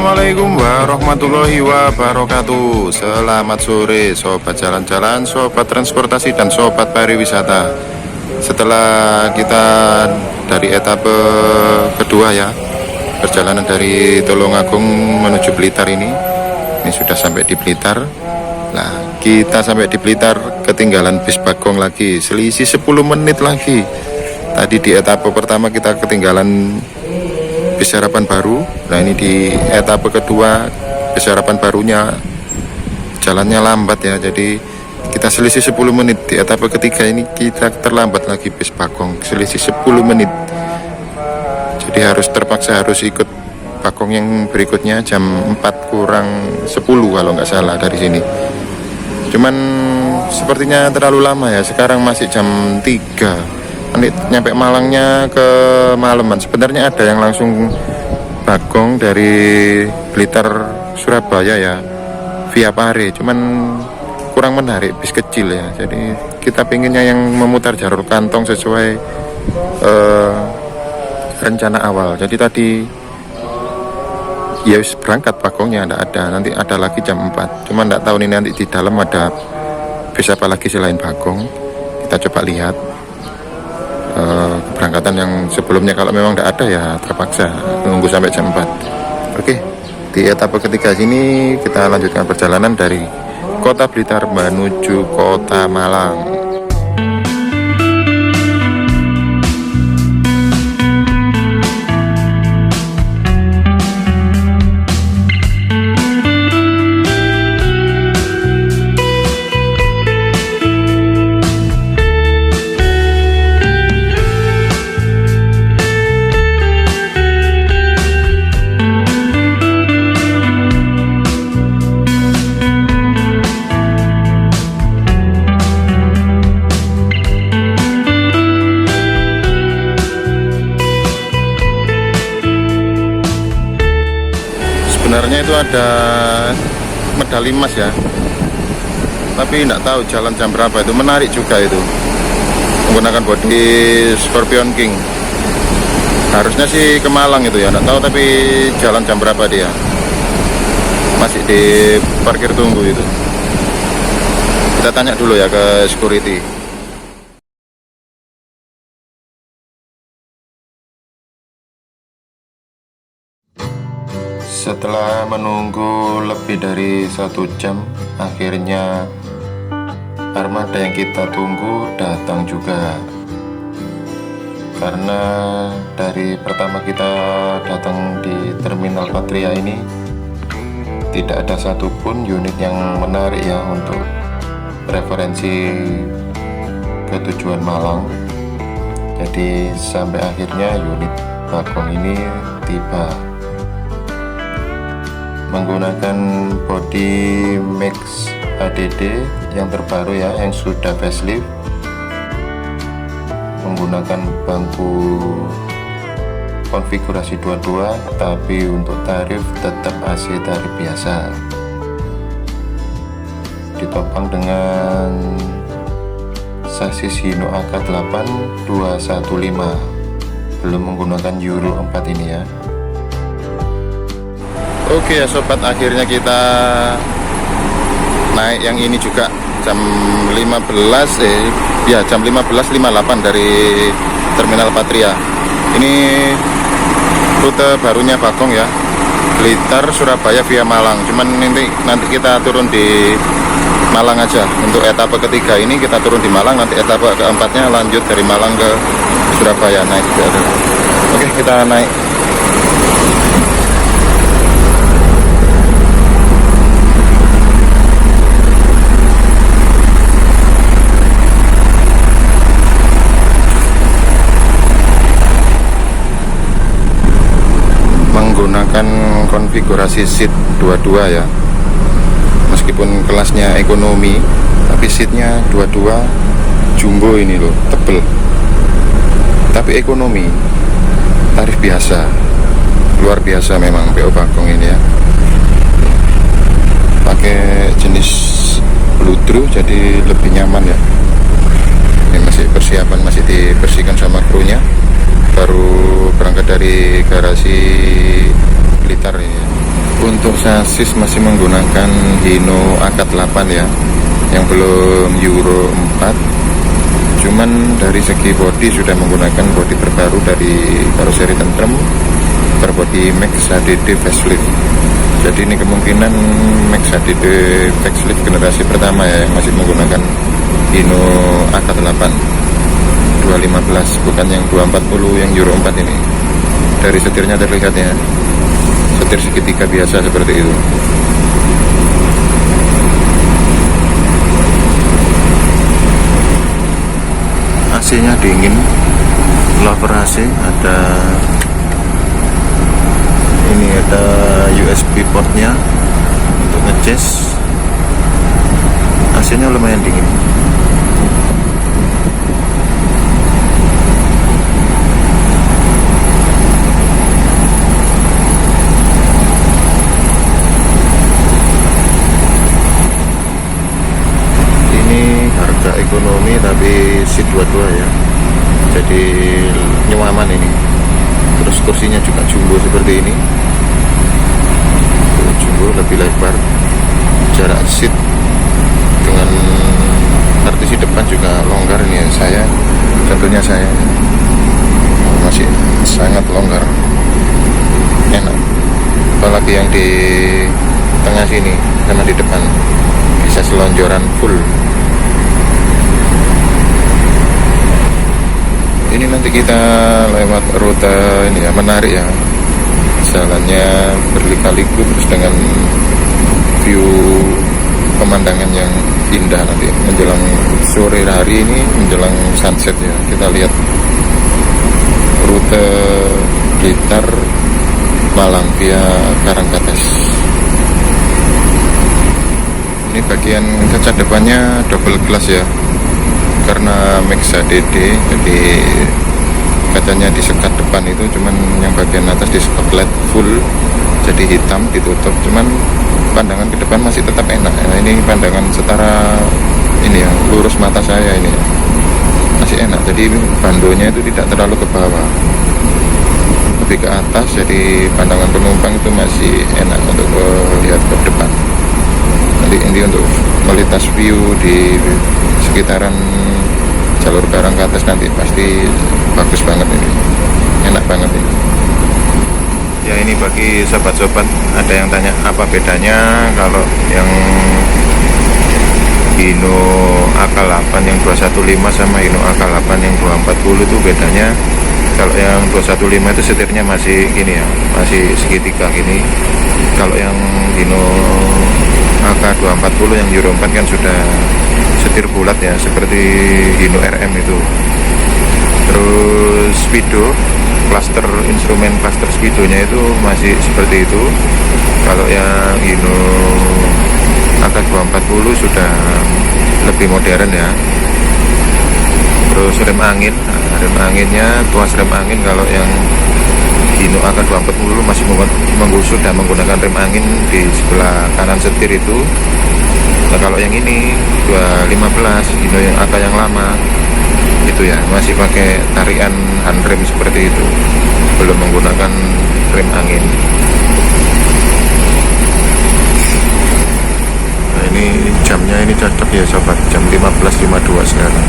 Assalamualaikum warahmatullahi wabarakatuh. Selamat sore sobat jalan-jalan, sobat transportasi, dan sobat pariwisata. Setelah kita dari etape kedua ya, perjalanan dari Tulungagung menuju Blitar ini sudah sampai di Blitar. Nah, kita sampai di Blitar ketinggalan bis Bagong lagi, selisih 10 menit lagi. Tadi di etape pertama kita ketinggalan bis Harapan Baru. Nah, ini di etape kedua bis Harapan Barunya jalannya lambat ya, jadi kita selisih 10 menit. Di etape ketiga ini kita terlambat lagi bis Bagong, selisih 10 menit. Jadi terpaksa harus ikut Bagong yang berikutnya jam 4 kurang 10 kalau nggak salah dari sini. Cuman sepertinya terlalu lama ya, sekarang masih jam 3. Nanti nyampe Malangnya ke malaman. Sebenarnya ada yang langsung Bagong dari Blitar Surabaya ya, via Pare, cuman kurang menarik, bis kecil ya. Jadi kita pinginnya yang memutar jalur kantong sesuai rencana awal. Jadi tadi ya berangkat Bagongnya enggak ada, nanti ada lagi jam 4. Cuman enggak tahu nih nanti di dalam ada bis apa lagi selain Bagong. Kita coba lihat keberangkatan yang sebelumnya. Kalau memang tidak ada ya terpaksa menunggu sampai jam 4. Oke, di etape ketiga sini kita lanjutkan perjalanan dari kota Blitar menuju kota Malang. Sebenarnya itu ada medali emas ya, tapi tidak tahu jalan jam berapa. Itu menarik juga, itu menggunakan bodi Scorpion King. Harusnya sih ke Malang itu ya, tidak tahu tapi jalan jam berapa dia. Masih di parkir tunggu itu. Kita tanya dulu ya ke security. Setelah menunggu lebih dari 1 jam, akhirnya armada yang kita tunggu datang juga. Karena dari pertama kita datang di Terminal Patria ini tidak ada satupun unit yang menarik ya untuk referensi ke tujuan Malang. Jadi sampai akhirnya unit Bagong ini tiba menggunakan bodi Max ADD yang terbaru ya, yang sudah facelift, menggunakan bangku konfigurasi 22, tapi untuk tarif tetap AC tarif biasa, ditopang dengan sasis Hino AK8 215, belum menggunakan Euro 4 ini ya. Oke ya sobat, akhirnya kita naik yang ini juga jam 15:58 dari Terminal Patria. Ini rute barunya Bagong ya, Blitar Surabaya via Malang. Cuman nanti kita turun di Malang aja. Untuk etape ketiga ini kita turun di Malang, nanti etape keempatnya lanjut dari Malang ke Surabaya naik. Oke, kita naik. Menggunakan konfigurasi seat 22 ya, meskipun kelasnya ekonomi tapi seatnya 22 jumbo ini loh, tebel, tapi ekonomi, tarif biasa. Luar biasa memang PO Bagong ini ya, pakai jenis Bludru jadi lebih nyaman ya. Ini masih persiapan, masih dibersihkan sama krunya, baru berangkat dari garasi Blitar ini. Untuk sasis masih menggunakan Hino AK8 ya, yang belum Euro 4. Cuman dari segi body sudah menggunakan body terbaru dari karoseri Tentrem, berbody Max HDD facelift. Jadi ini kemungkinan Max HDD facelift generasi pertama ya, yang masih menggunakan Hino AK8 215, bukan yang 240 yang Euro 4 ini. Dari setirnya terlihat ya, setir segitiga biasa seperti itu. AC-nya dingin, lover AC, ada ini, ada USB portnya untuk ngecas. AC-nya lumayan dingin. Ekonomi tapi seat 22 ya, jadi nyaman ini. Terus kursinya juga jumbo seperti ini, jumbo lebih lebar. Jarak seat dengan partisi depan juga longgar ini ya. Contohnya saya masih sangat longgar, enak. Apalagi yang di tengah sini sama di depan bisa selonjoran full. Ini nanti kita lewat rute ini ya, menarik ya, jalannya berliku-liku terus dengan view pemandangan yang indah nanti menjelang sore hari ini, menjelang sunset ya. Kita lihat rute Blitar Malang via Karangkates. Ini bagian kaca depannya double glass ya, karena Max HDD, jadi kacanya disekat depan itu, cuman yang bagian atas disekat LED full, jadi hitam ditutup. Cuman pandangan ke depan masih tetap enak. Nah, ini pandangan setara ini ya, lurus mata saya ini ya, masih enak. Jadi bandonya itu tidak terlalu ke bawah, lebih ke atas, jadi pandangan penumpang itu masih enak untuk lihat ke depan. Nanti ini untuk kualitas view di sekitaran jalur Karangkates nanti pasti bagus banget ini, enak banget ini. Ya ini bagi sobat-sobat, ada yang tanya apa bedanya kalau yang Hino AK8 yang 215 sama Hino AK8 yang 240 itu bedanya. Kalau yang 215 itu setirnya masih gini ya, masih segitiga gini. Kalau yang Hino AK240 yang Euro 4 kan sudah setir bulat ya, seperti Hino RM itu. Terus speedo, cluster instrumen cluster speedonya itu masih seperti itu. Kalau yang Hino AK240 sudah lebih modern ya. Terus rem angin, rem anginnya, tuas rem angin kalau yang Hino AK240 masih menggusur dan menggunakan rem angin di sebelah kanan setir itu. Nah, kalau yang ini 215 Hino yang AK yang lama itu ya masih pakai tarikan handrem seperti itu, belum menggunakan rem angin. Nah, ini jamnya ini cocok ya sobat, jam 15.52 sekarang.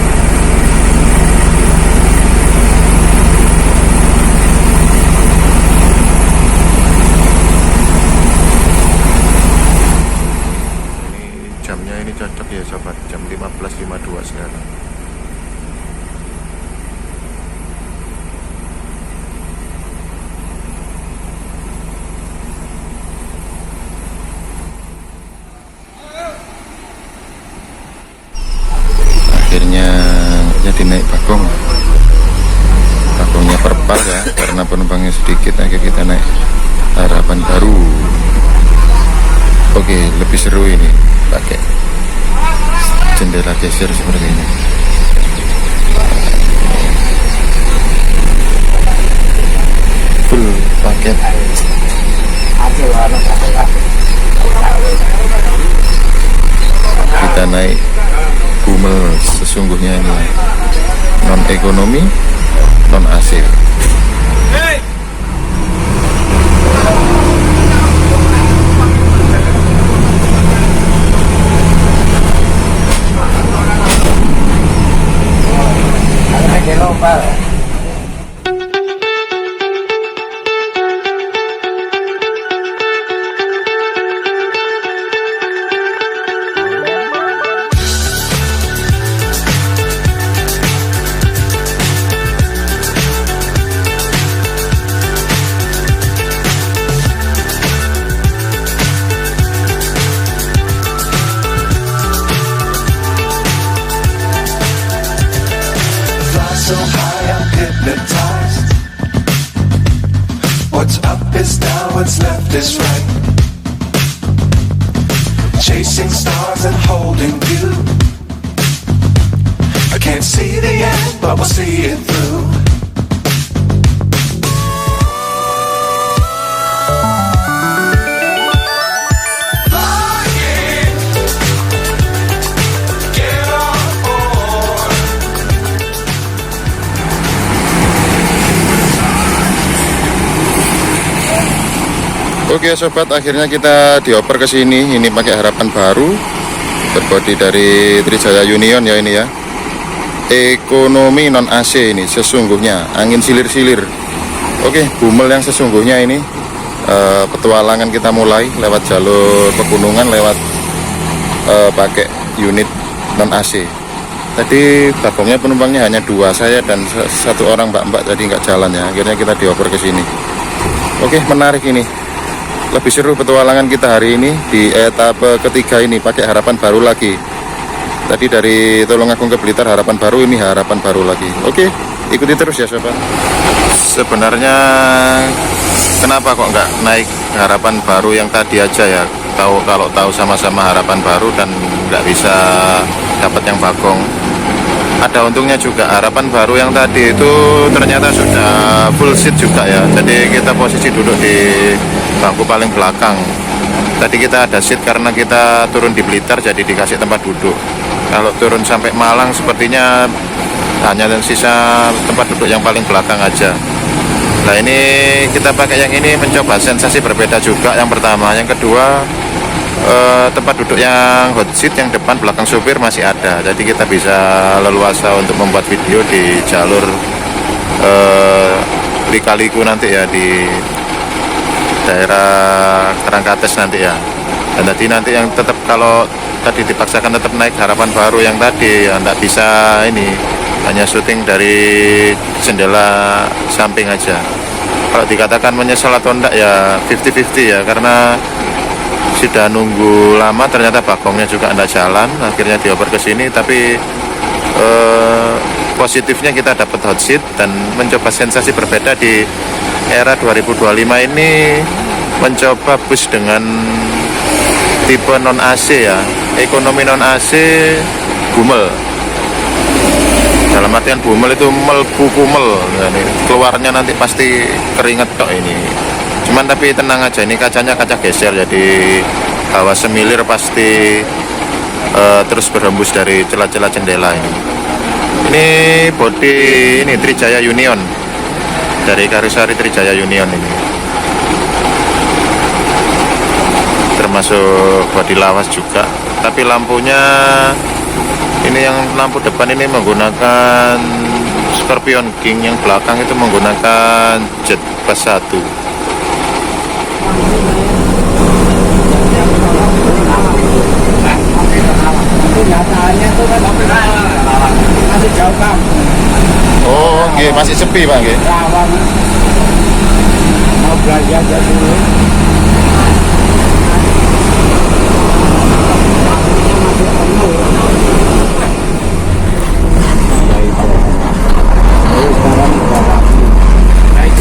Jamnya ini cocok ya sobat, jam 15.52 sekarang. Akhirnya jadi naik bagongnya perpal ya, karena penumpangnya sedikit. Akhirnya kita naik Harapan Baru. Oke, lebih seru ini pakai jendela geser seperti ini. Full paket. Kita naik Gumel sesungguhnya ini, non ekonomi, non AC. What's up is down, what's left is right. Chasing stars and holding you. I can't see the end, but we'll see it through. Oke sobat, akhirnya kita dioper ke sini. Ini pakai harapan baru, berbodi dari Trijaya Union ya ini ya. Ekonomi non AC ini sesungguhnya, angin silir-silir. Oke, bumel yang sesungguhnya ini. Petualangan kita mulai lewat jalur pegunungan, lewat pakai unit non AC. Tadi bagongnya penumpangnya hanya 2, saya dan satu orang mbak-mbak tadi nggak jalan ya. Akhirnya kita dioper ke sini. Oke, menarik ini. Lebih seru petualangan kita hari ini di etape ketiga ini pakai harapan baru lagi. Tadi dari Tulungagung ke Blitar harapan baru, ini harapan baru lagi. Oke, ikuti terus ya sobat. Sebenarnya kenapa kok nggak naik harapan baru yang tadi aja ya? Kalau tahu sama-sama harapan baru dan nggak bisa dapat yang bagong. Ada untungnya juga, harapan baru yang tadi itu ternyata sudah full seat juga ya. Jadi kita posisi duduk di bangku paling belakang. Tadi kita ada seat karena kita turun di Blitar, jadi dikasih tempat duduk. Kalau turun sampai Malang sepertinya hanya sisa tempat duduk yang paling belakang aja. Nah ini kita pakai yang ini mencoba sensasi berbeda juga. Yang pertama, yang kedua tempat duduk yang hot seat yang depan belakang supir masih ada, jadi kita bisa leluasa untuk membuat video di jalur Lika-Liku nanti ya, di daerah Karangkates nanti ya. Dan tadi nanti yang tetap, kalau tadi dipaksakan tetap naik harapan baru yang tadi ya nggak bisa, ini hanya syuting dari jendela samping aja. Kalau dikatakan menyesal atau enggak ya 50-50 ya, karena sudah nunggu lama, ternyata bagongnya juga enggak jalan, akhirnya dioper ke sini. Tapi positifnya kita dapat hot seat dan mencoba sensasi berbeda di era 2025 ini, mencoba bus dengan tipe non AC ya, ekonomi non AC bumel. Dalam artian bumel itu melbu kumel, keluarnya nanti pasti keringet tok ini. Cuman tapi tenang aja, ini kacanya kaca geser, jadi hawa semilir pasti terus berhembus dari celah-celah jendela ini. Ini bodi ini Trijaya Union, dari Karisari Trijaya Union ini. Termasuk bodi lawas juga, tapi lampunya ini yang lampu depan ini menggunakan Scorpion King, yang belakang itu menggunakan Jet Bass 1. Masih jauh Bang. Oh, nggih, masih sepi Pak nggih. Rawan. Mau belanja aja dulu.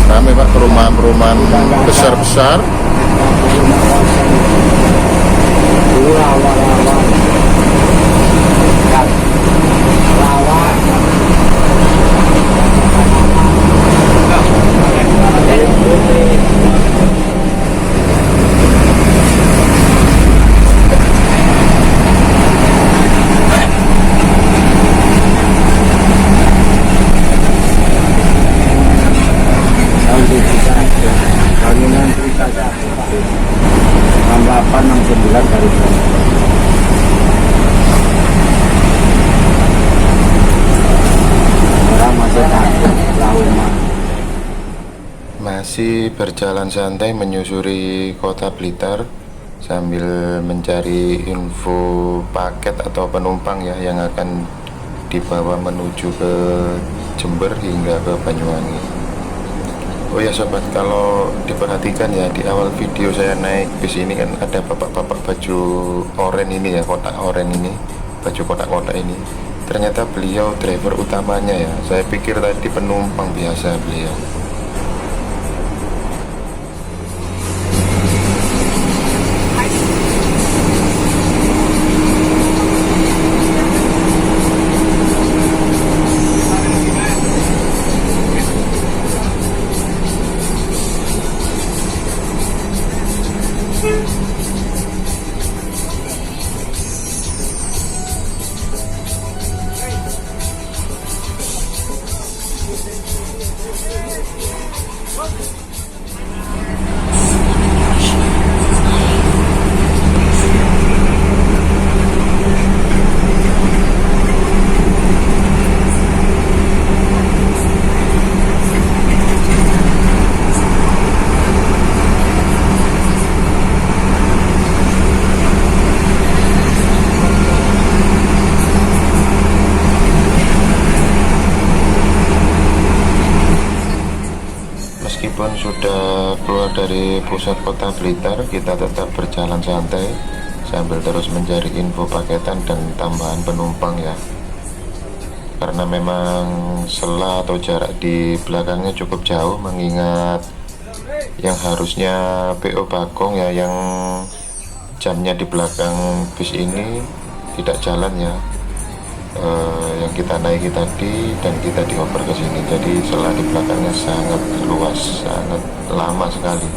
Rame Pak, perumahan-perumahan besar-besar. Masih berjalan santai menyusuri kota Blitar sambil mencari info paket atau penumpang ya yang akan dibawa menuju ke Jember hingga ke Banyuwangi. Oh ya sobat, kalau diperhatikan ya, di awal video saya naik bis ini kan ada bapak-bapak baju oranye ini ya, kotak oranye ini, baju kotak-kotak ini. Ternyata beliau driver utamanya ya. Saya pikir tadi penumpang biasa beliau. meskipun sudah keluar dari pusat kota Blitar, kita tetap berjalan santai sambil terus mencari info paketan dan tambahan penumpang ya, karena memang sela atau jarak di belakangnya cukup jauh, mengingat yang harusnya PO Bagong ya, yang jamnya di belakang bis ini tidak jalan ya, yang kita naiki tadi dan kita dioper ke sini, jadi sela di belakangnya sangat luas, sangat lama sekali.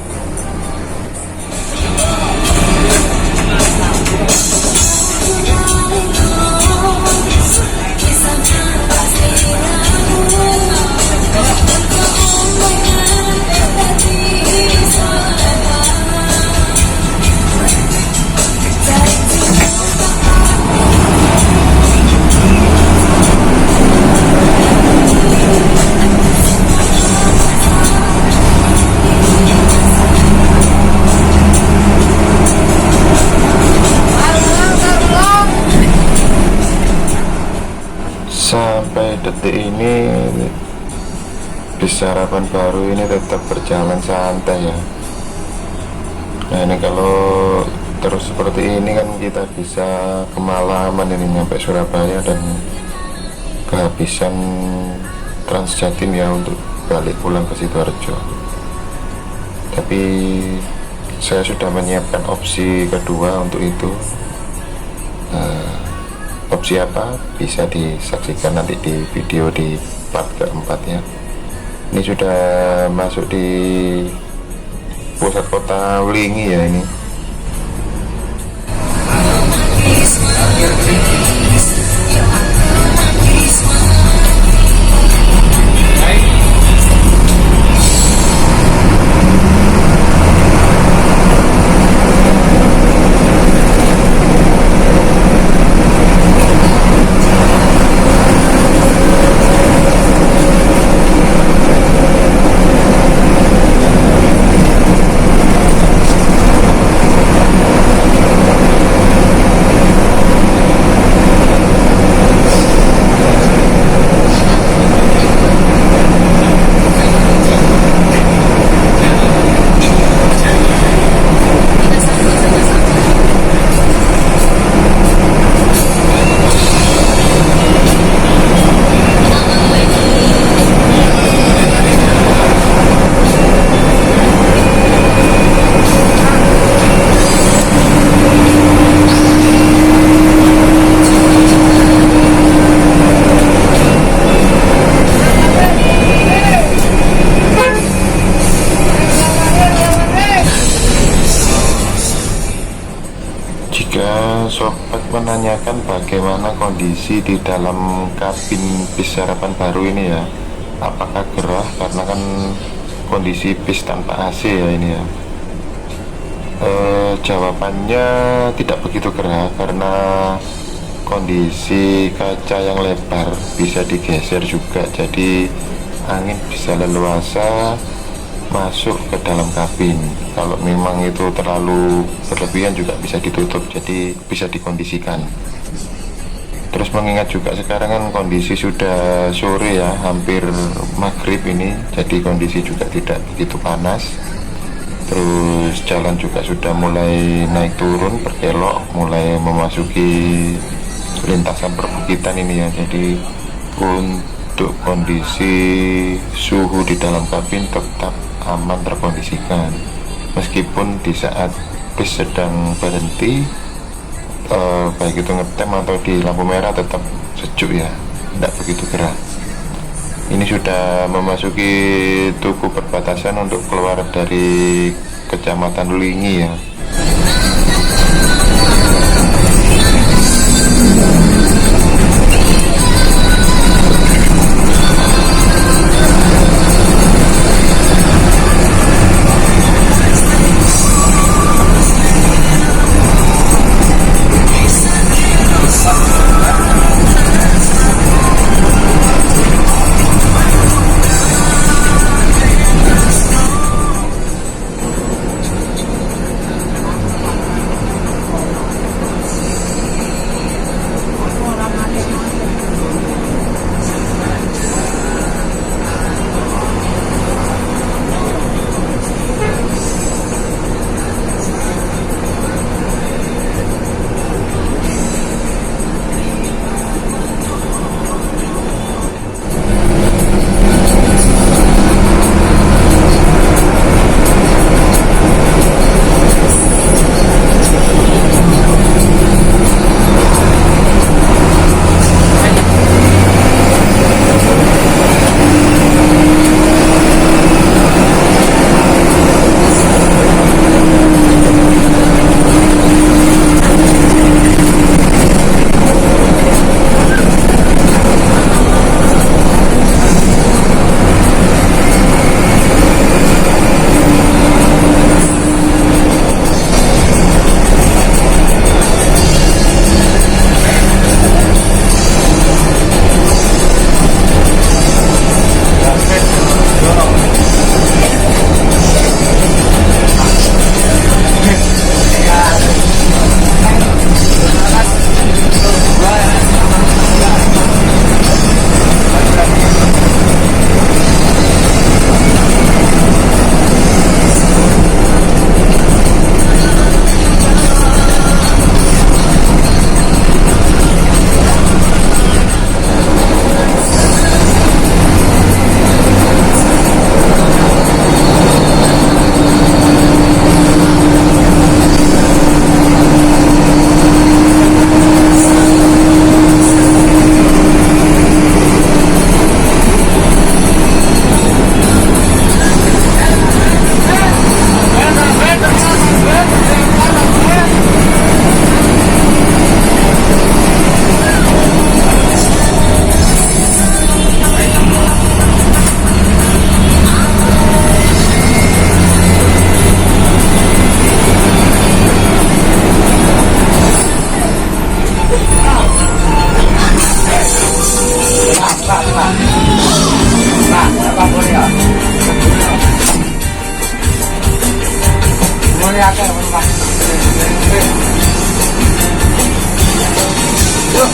Sampai detik ini bis Harapan Baru ini tetap berjalan santai ya. Nah ini kalau terus seperti ini kan kita bisa kemalaman ini nyampe Surabaya dan kehabisan Transjatim ya untuk balik pulang ke Sidoarjo. Tapi saya sudah menyiapkan opsi kedua untuk itu. Opsi apa bisa disaksikan nanti di video di part keempat ya. Ini sudah masuk di pusat kota Wlingi ya ini. Sobat menanyakan bagaimana kondisi di dalam kabin bis Harapan Baru ini ya, apakah gerah karena kan kondisi bis tanpa AC ya ini ya. Jawabannya tidak begitu gerah karena kondisi kaca yang lebar bisa digeser juga, jadi angin bisa leluasa masuk ke dalam kabin. Kalau memang itu terlalu berlebihan juga bisa ditutup, jadi bisa dikondisikan. Terus mengingat juga sekarang kan kondisi sudah sore ya, hampir maghrib ini, jadi kondisi juga tidak begitu panas. Terus jalan juga sudah mulai naik turun berkelok, mulai memasuki lintasan perbukitan ini ya, jadi untuk kondisi suhu di dalam kabin tetap aman terkondisikan, meskipun di saat bis sedang berhenti, baik itu ngetem atau di lampu merah tetap sejuk ya, tidak begitu gerah. Ini sudah memasuki tugu perbatasan untuk keluar dari Kecamatan Wlingi ya. ya kan, Pak. Yuk.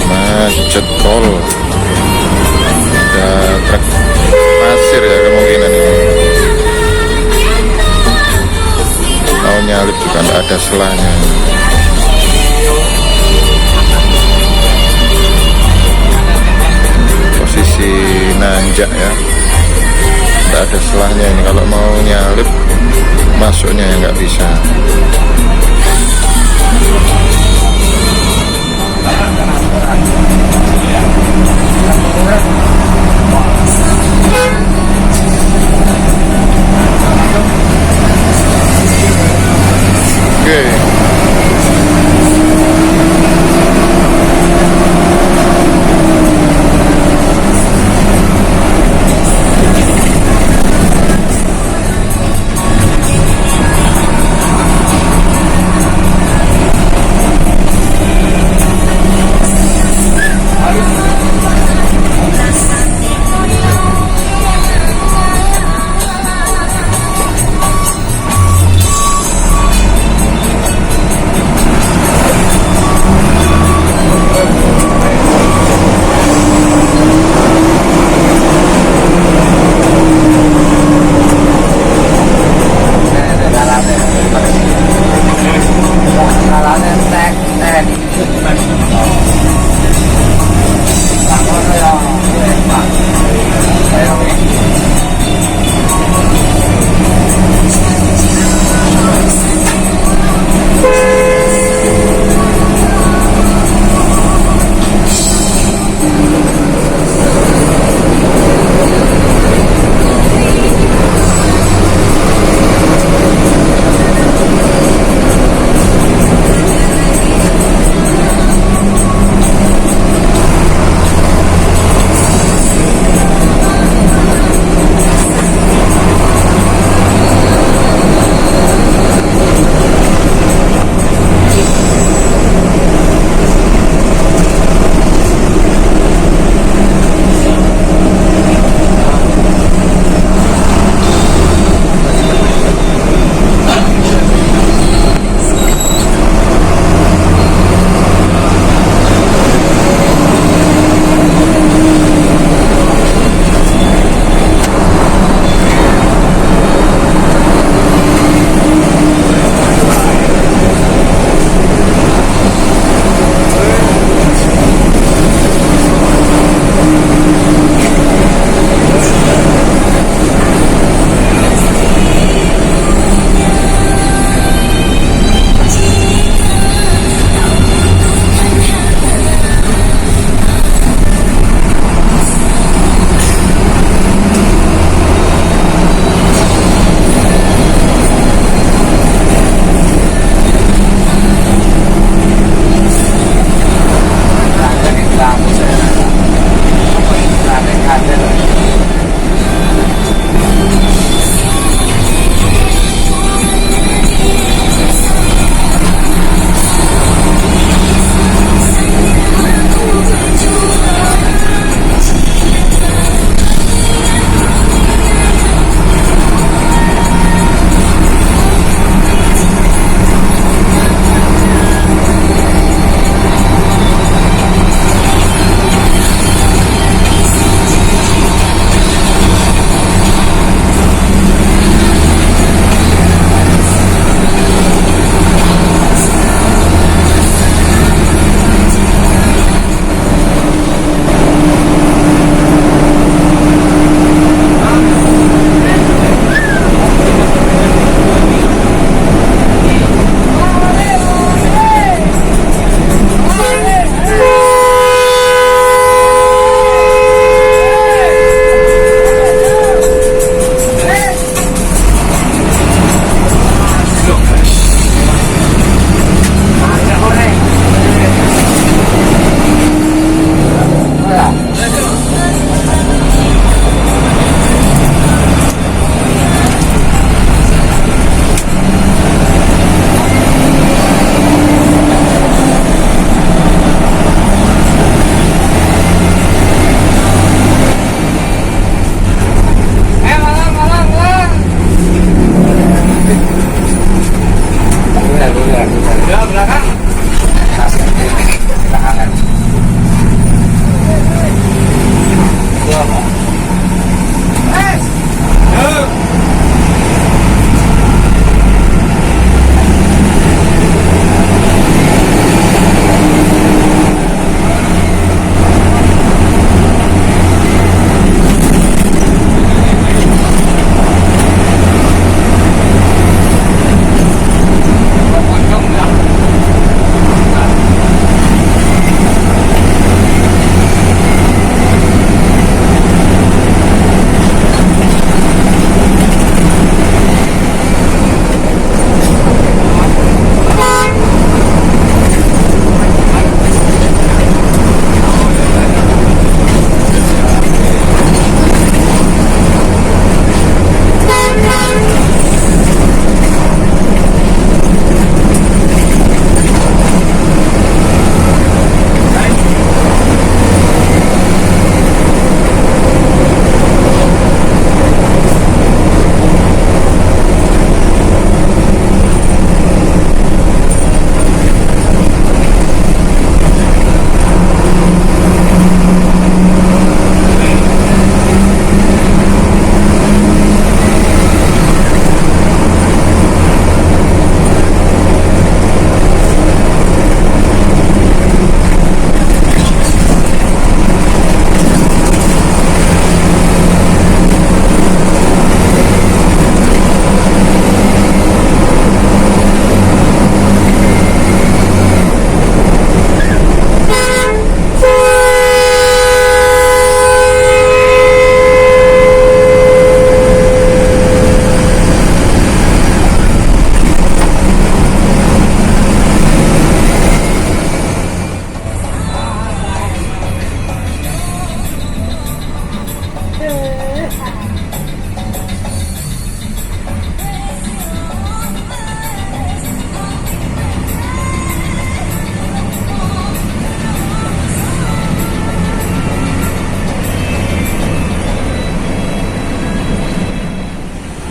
Macet tol, ada truk pasir ya kemungkinan ini. Mau nyalip juga nggak ada selanya. Posisi nanjak ya, nggak ada selahnya ini. Kalau mau nyalip masuknya ya nggak bisa.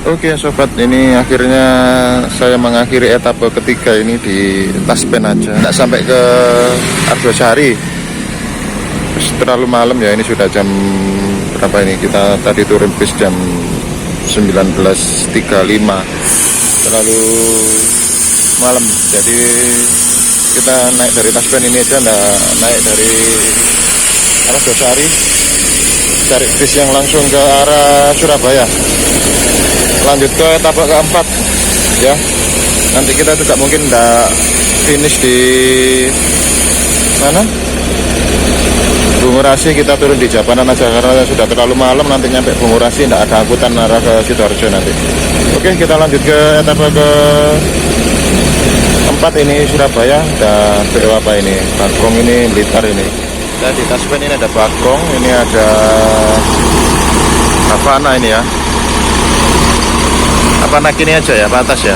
Oke sobat, ini akhirnya saya mengakhiri etapa ketiga ini di Taspen aja, nggak sampai ke Argosari. Terlalu malam ya, ini sudah jam berapa ini, kita tadi turun bis jam 19.35, terlalu malam. Jadi kita naik dari Taspen ini aja, nggak naik dari Argosari, cari bis yang langsung ke arah Surabaya. Lanjut ke etapa keempat ya, nanti kita juga mungkin nggak finish di mana Bungurasi, kita turun di Japanan aja karena sudah terlalu malam, nanti nyampe Bungurasi nggak ada angkutan arah ke Sidoarjo nanti. Oke, kita lanjut ke etapa ke empat ini Surabaya. Dan BO apa ini, Bagong ini, Blitar ini. Nah, di Taspen ini ada Bagong, ini ada Havana ini ya. Apa naik ini aja ya, ke atas ya,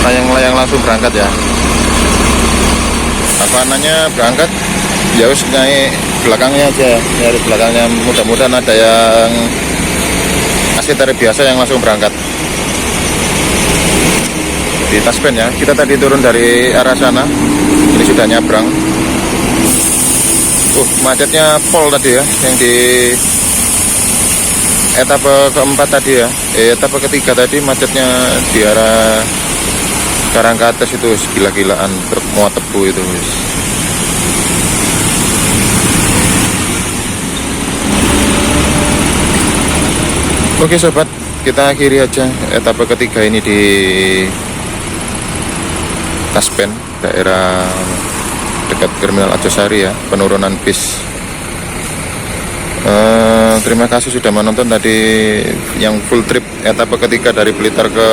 layang-layang langsung berangkat ya. Apa namanya berangkat ya, harus naik belakangnya aja, nyari belakangnya. Mudah-mudahan ada yang asli tarif biasa yang langsung berangkat di Taspen ya. Kita tadi turun dari arah sana, ini sudah nyabrang. Macetnya pol tadi ya, yang di etapa keempat tadi ya, etapa ketiga tadi macetnya di arah Karangkates itu gila-gilaan, truk muat tebu itu. Oke sobat, kita akhiri aja etapa ketiga ini di Taspen, daerah dekat Terminal Argosari ya, penurunan bis. Terima kasih sudah menonton tadi yang full trip etapa ketiga dari Blitar ke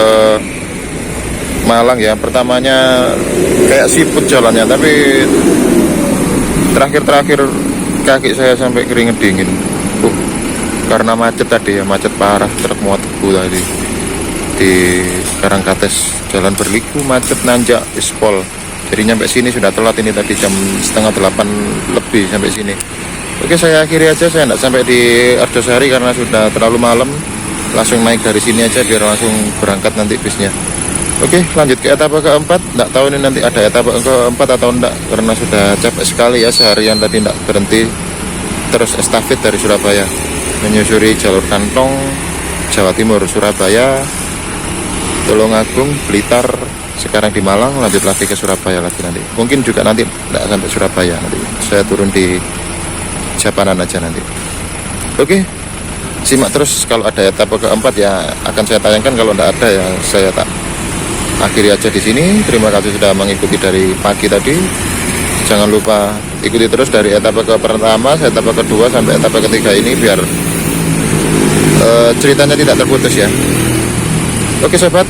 Malang ya. Pertamanya kayak siput jalannya, tapi terakhir kaki saya sampai keringet dingin karena macet tadi ya, macet parah, truk muat tebu tadi di Karangkates, jalan berliku, macet, nanjak, ispol. Jadi nyampe sini sudah telat, ini tadi jam 7:30 lebih sampai sini. Oke, saya akhiri aja, saya tidak sampai di Argosari karena sudah terlalu malam. Langsung naik dari sini aja biar langsung berangkat nanti bisnya. Oke, lanjut ke etapa keempat. Nggak tahu ini nanti ada etapa keempat atau enggak, karena sudah capek sekali ya seharian tadi nggak berhenti. Terus estafet dari Surabaya, menyusuri jalur kantong Jawa Timur, Surabaya, Tulungagung, Blitar, sekarang di Malang, lanjut lagi ke Surabaya lagi nanti. Mungkin juga nanti nggak sampai Surabaya, nanti saya turun di Japanan aja nanti. Oke, simak terus, kalau ada etapa keempat ya akan saya tayangkan, kalau tidak ada ya saya tak akhiri aja di sini. Terima kasih sudah mengikuti dari pagi tadi. Jangan lupa ikuti terus dari etapa ke pertama, etapa kedua sampai etapa ketiga ini biar ceritanya tidak terputus ya. Oke sobat,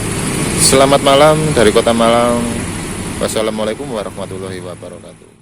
selamat malam dari Kota Malang. Wassalamualaikum warahmatullahi wabarakatuh.